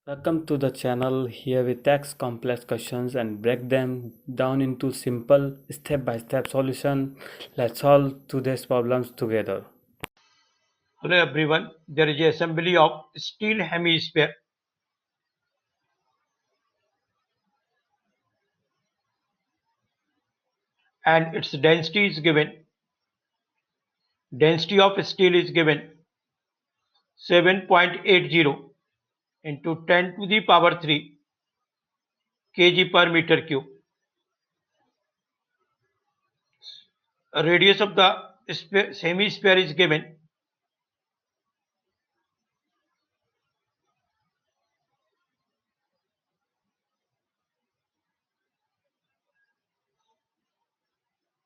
Welcome to the channel. Here we tackle complex questions and break them down into simple step-by-step solution. Let's solve today's problems together. Hello everyone, there is a assembly of steel hemisphere and its density is given. Density of steel is given 7.80 into 10 to the power 3 kg per meter cube. Radius of the hemisphere is given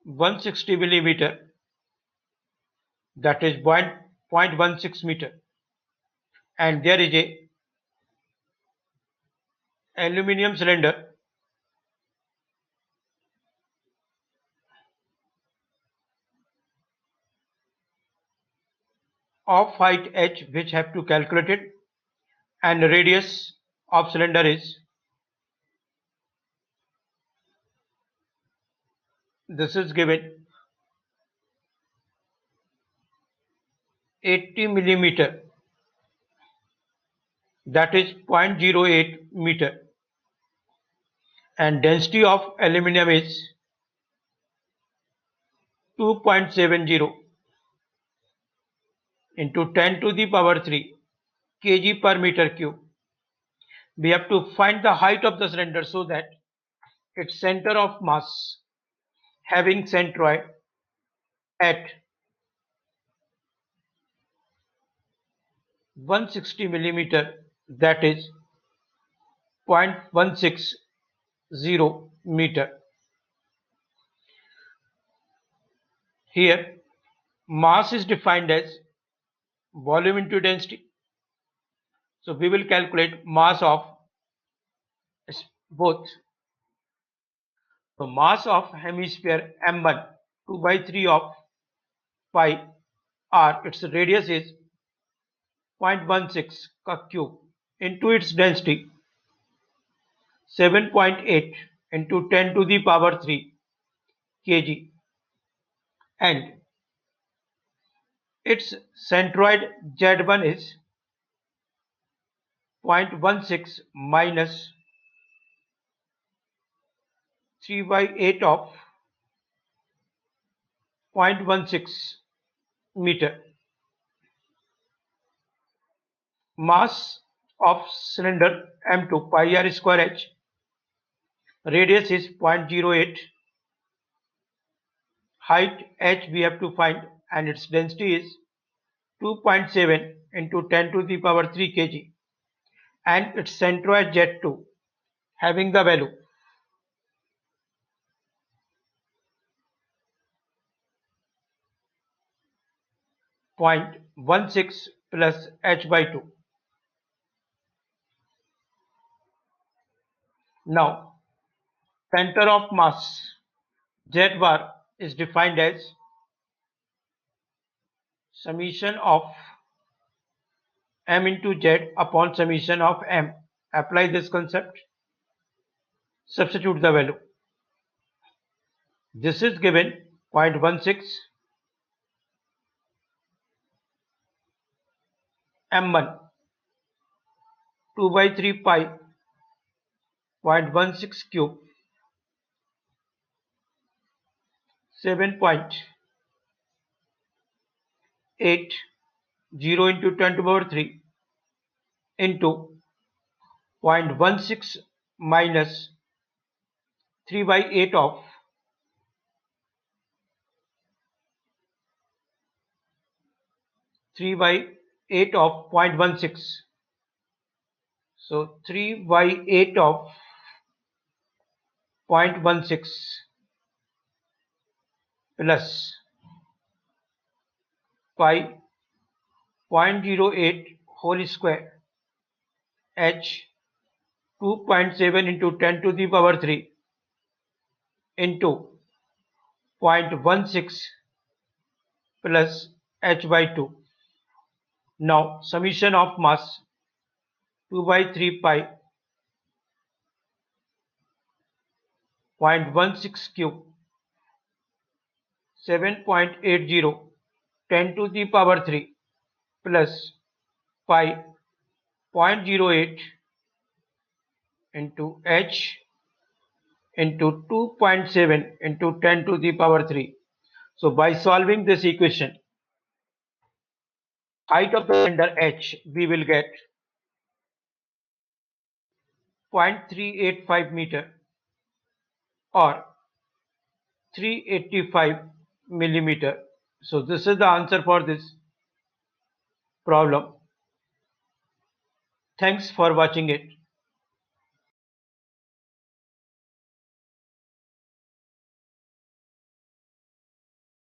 160 millimeter, that is 0.16 meter, and there is a aluminum cylinder of height h which have to calculate it, and radius of cylinder is this is given 80 millimeter, that is 0.08 meter, and density of aluminum is 2.70 into 10 to the power 3 kg per meter cube. We have to find the height of the cylinder so that its center of mass having centroid at 160 millimeter, that is 0.160 meter. Here mass is defined as volume into density. So we will calculate mass of both. So mass of hemisphere M1 2 by 3 of pi r, its radius is 0.16 का cube into its density 7.8 into 10 to the power 3 kg, and its centroid Z1 is 0.16 minus 3 by 8 of 0.16 meter. Mass of cylinder M2 pi r square h, radius is 0.08, height h we have to find, and its density is 2.7 into 10 to the power 3 kg, and its centroid Z2 having the value 0.16 plus h by 2. Now center of mass Z bar is defined as summation of m into z upon summation of m. Apply this concept, substitute the value. This is given 0.16 m1 2 by 3 pi 0.16 cube 7.80 into 10 to the power 3 into 0.16 minus 3 by 8 of 3 by 8 of 0.16. So 3 by 8 of 0.16 plus pi 0.08 whole square h 2.7 into 10 to the power 3 into 0.16 plus h by 2. Now summation of mass 2 by 3 pi 0.16 cube 7.80 10 to the power 3 plus pi 0.08 into h into 2.7 into 10 to the power 3. So by solving this equation, height of the cylinder h, we will get 0.385 meter or 385 millimeter. So this is the answer for this problem. Thanks for watching it.